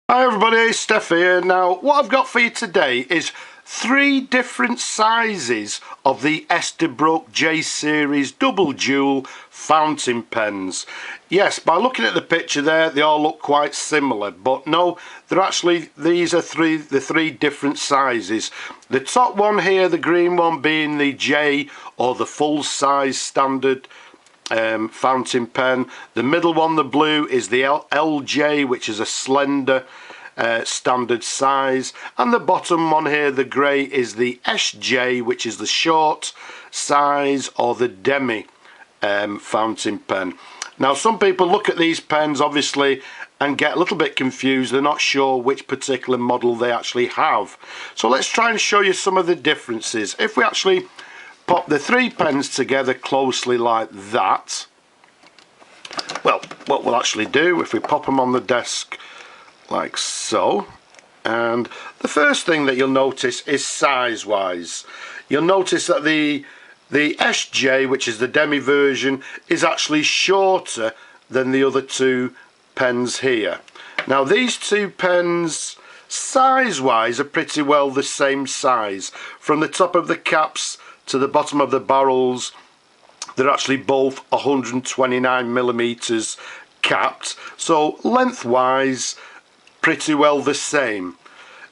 Hi everybody, Steph here. Now what I've got for you today is 3 different sizes of the Esterbrook J Series double dual fountain pens. Yes, by looking at the picture there they all look quite similar, but no, these are the three different sizes. The top one here, the green one, being the J, or the full size standard fountain pen. The middle one, the blue, is the LJ, which is a slender standard size, and the bottom one here, the grey, is the SJ, which is the short size, or the demi fountain pen. Now some people look at these pens obviously and get a little bit confused. They're not sure which particular model they actually have, so let's try and show you some of the differences. If we actually pop the 3 pens together closely like that, well, what we'll actually do, if we pop them on the desk like so, and the first thing that you'll notice is size wise. You'll notice that the SJ, which is the demi version, is actually shorter than the other 2 pens here. Now these 2 pens size wise are pretty well the same size. From the top of the caps to the bottom of the barrels, they're actually both 129mm capped, so lengthwise pretty well the same.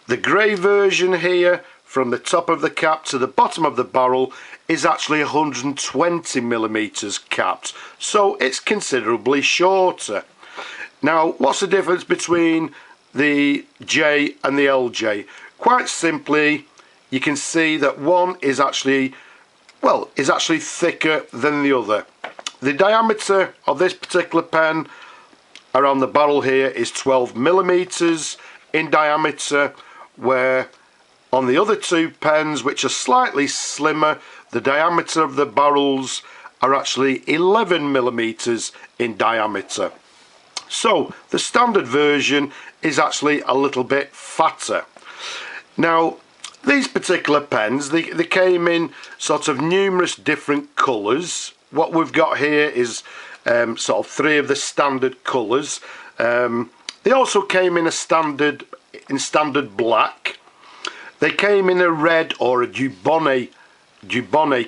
The grey version here, from the top of the cap to the bottom of the barrel, is actually 120mm capped, so it's considerably shorter. Now what's the difference between the J and the LJ? Quite simply, you can see that one is actually thicker than the other. The diameter of this particular pen around the barrel here is 12mm in diameter, where on the other 2 pens, which are slightly slimmer, the diameter of the barrels are actually 11mm in diameter. So the standard version is actually a little bit fatter. Now these particular pens, they came in sort of numerous different colours. What we've got here is sort of 3 of the standard colours. They also came in standard black. They came in a red or a Dubonnet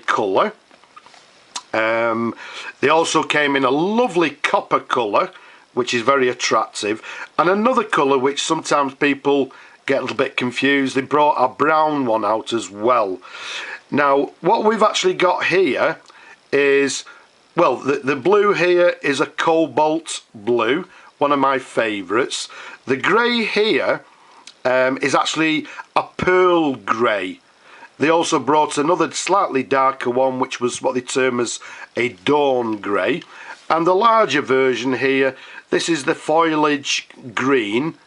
colour. They also came in a lovely copper colour, which is very attractive, and another colour which sometimes people get a little bit confused. They brought a brown one out as well. Now what we've actually got here is, well, the blue here is a cobalt blue, one of my favourites. The grey here is actually a pearl grey. They also brought another slightly darker one, which was what they term as a dawn grey, and the larger version here, this is the foliage green.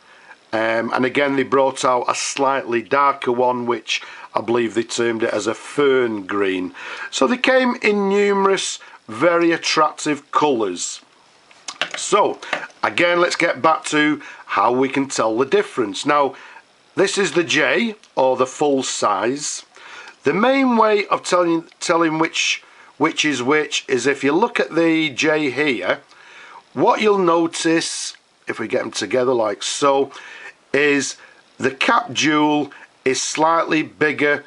And again they brought out a slightly darker one, which I believe they termed it as a fern green. So they came in numerous very attractive colours. So again, let's get back to how we can tell the difference. Now this is the J, or the full size. The main way of telling which is which is if you look at the J here. What you'll notice, if we get them together like so, is the cap jewel is slightly bigger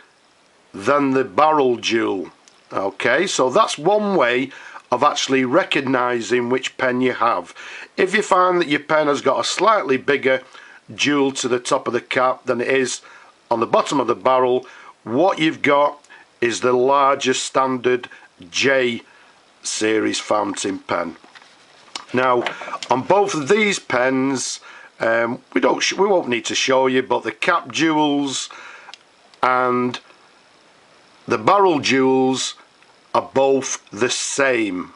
than the barrel jewel. Okay, so that's one way of actually recognizing which pen you have. If you find that your pen has got a slightly bigger jewel to the top of the cap than it is on the bottom of the barrel, what you've got is the larger standard J series fountain pen. Now on both of these pens, we won't need to show you, but the cap jewels and the barrel jewels are both the same.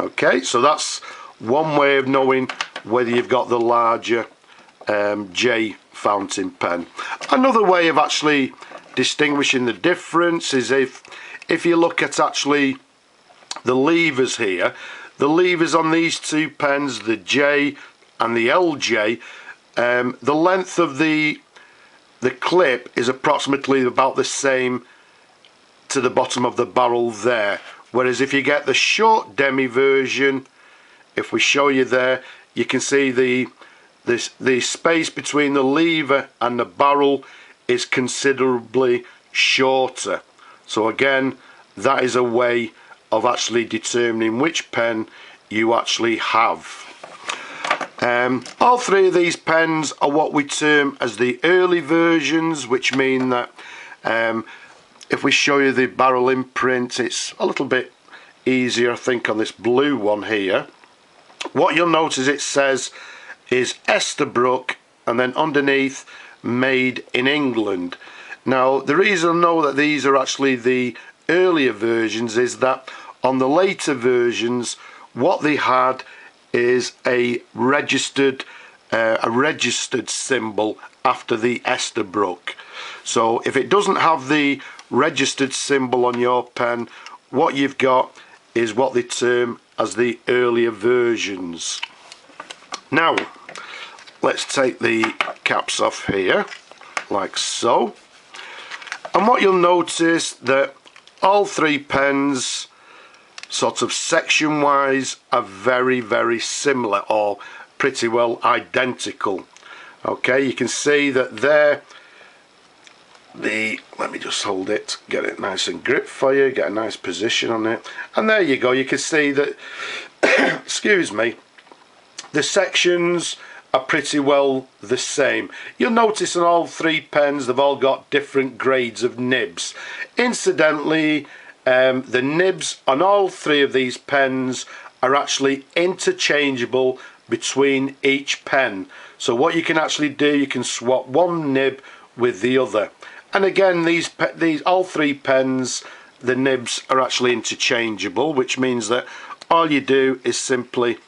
Okay, so that's one way of knowing whether you've got the larger J fountain pen. Another way of actually distinguishing the difference is if you look at actually the levers here. The levers on these 2 pens, the J and the LJ, the length of the clip is approximately about the same to the bottom of the barrel there. Whereas if you get the short demi version, if we show you there, you can see the the space between the lever and the barrel is considerably shorter. So again, that is a way of actually determining which pen you actually have. All three of these pens are what we term as the early versions, which mean that if we show you the barrel imprint, it's a little bit easier, I think, on this blue one here. What you'll notice it says is Esterbrook, and then underneath, made in England. Now, the reason I know that these are actually the earlier versions is that on the later versions, what they had is a registered symbol after the Esterbrook. So if it doesn't have the registered symbol on your pen, what you've got is what they term as the earlier versions. Now, let's take the caps off here, like so. And what you'll notice that all three pens, sort of section wise, are very, very similar, or pretty well identical. Okay, you can see that there, let me just hold it, get it nice and grip for you, get a nice position on it, and there you go. You can see that excuse me, the sections are pretty well the same. You'll notice in all three pens they've all got different grades of nibs. Incidentally, the nibs on all three of these pens are actually interchangeable between each pen. So what you can actually do, you can swap one nib with the other. And again, these all three pens, the nibs are actually interchangeable, which means that all you do is simply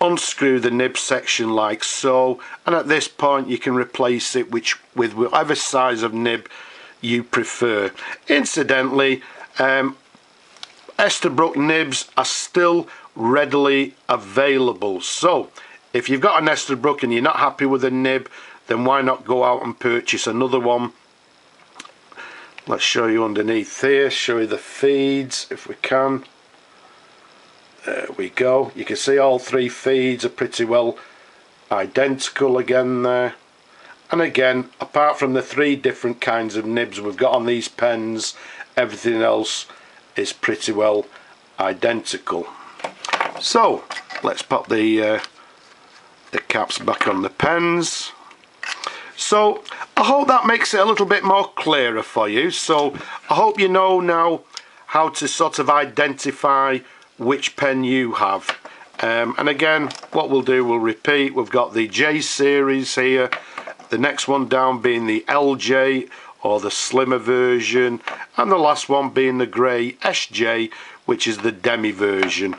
unscrew the nib section like so, and at this point you can replace it with whatever size of nib you prefer. Incidentally, Esterbrook nibs are still readily available, so if you've got an Esterbrook and you're not happy with a nib, then why not go out and purchase another one. Let's show you underneath here, show you the feeds if we can. There we go. You can see all three feeds are pretty well identical again there. And again, apart from the three different kinds of nibs we've got on these pens, everything else is pretty well identical. So let's pop the caps back on the pens. So I hope that makes it a little bit more clearer for you. So I hope you know now how to sort of identify which pen you have. And again, what we'll do, we'll repeat. We've got the J Series here, the next one down being the LJ, or the slimmer version, and the last one being the grey SJ, which is the demi version.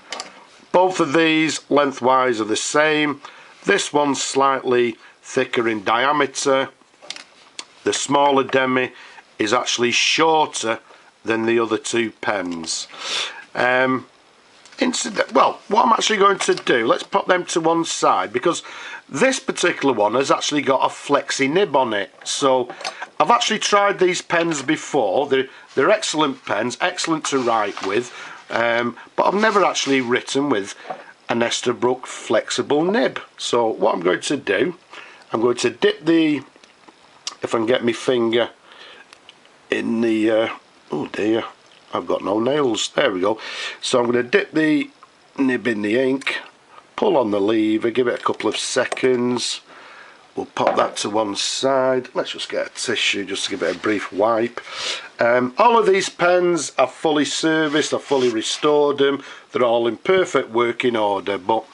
Both of these lengthwise are the same. This one's slightly thicker in diameter. The smaller demi is actually shorter than the other two pens. Well, what I'm actually going to do, let's pop them to one side, because this particular one has actually got a flexi nib on it. So I've actually tried these pens before. They're excellent pens, excellent to write with, but I've never actually written with an Esterbrook flexible nib. So what I'm going to do, I'm going to dip the, if I can get my finger in the, oh dear, I've got no nails, there we go. So I'm going to dip the nib in the ink, pull on the lever, give it a couple of seconds. We'll pop that to one side. Let's just get a tissue just to give it a brief wipe. All of these pens are fully serviced, I've fully restored them. They're all in perfect working order, but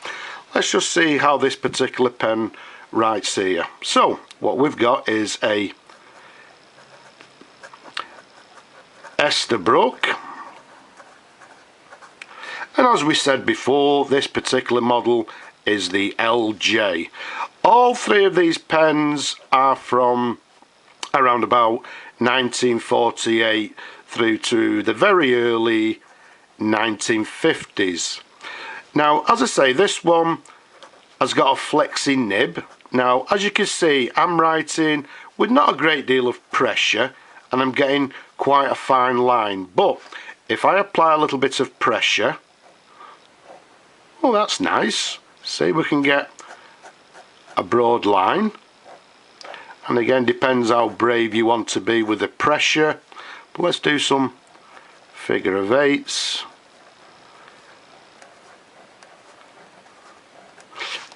let's just see how this particular pen writes here. So what we've got is a Esterbrook, and as we said before, this particular model is the LJ. All three of these pens are from around about 1948 through to the very early 1950s. Now, as I say, this one has got a flexi nib. Now, as you can see, I'm writing with not a great deal of pressure, and I'm getting quite a fine line. But if I apply a little bit of pressure, oh, that's nice. See, we can get a broad line, and again depends how brave you want to be with the pressure, but let's do some figure of eights.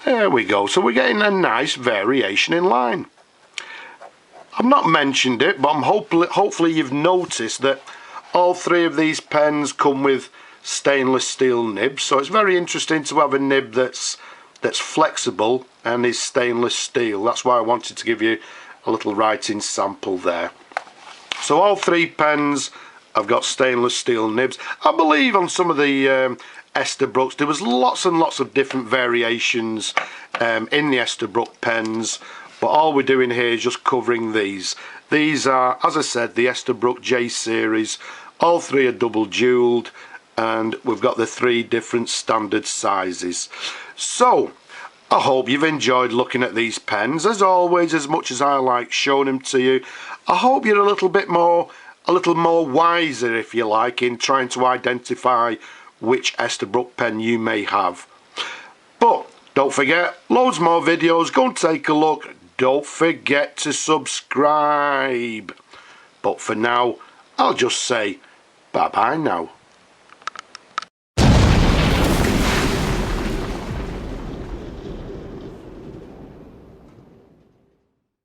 There we go, so we're getting a nice variation in line. I've not mentioned it, but hopefully you've noticed that all three of these pens come with stainless steel nibs, so it's very interesting to have a nib that's flexible and is stainless steel. That's why I wanted to give you a little writing sample there. So all three pens have got stainless steel nibs. I believe on some of the Esterbrook's there was lots and lots of different variations in the Esterbrook pens, but all we're doing here is just covering these. These are, as I said, the Esterbrook J Series. All three are double jeweled, and we've got the three different standard sizes. So I hope you've enjoyed looking at these pens. As always, as much as I like showing them to you, I hope you're a little more wiser, if you like, in trying to identify which Esterbrook pen you may have. But don't forget, loads more videos. Go and take a look. Don't forget to subscribe. But for now, I'll just say bye bye now.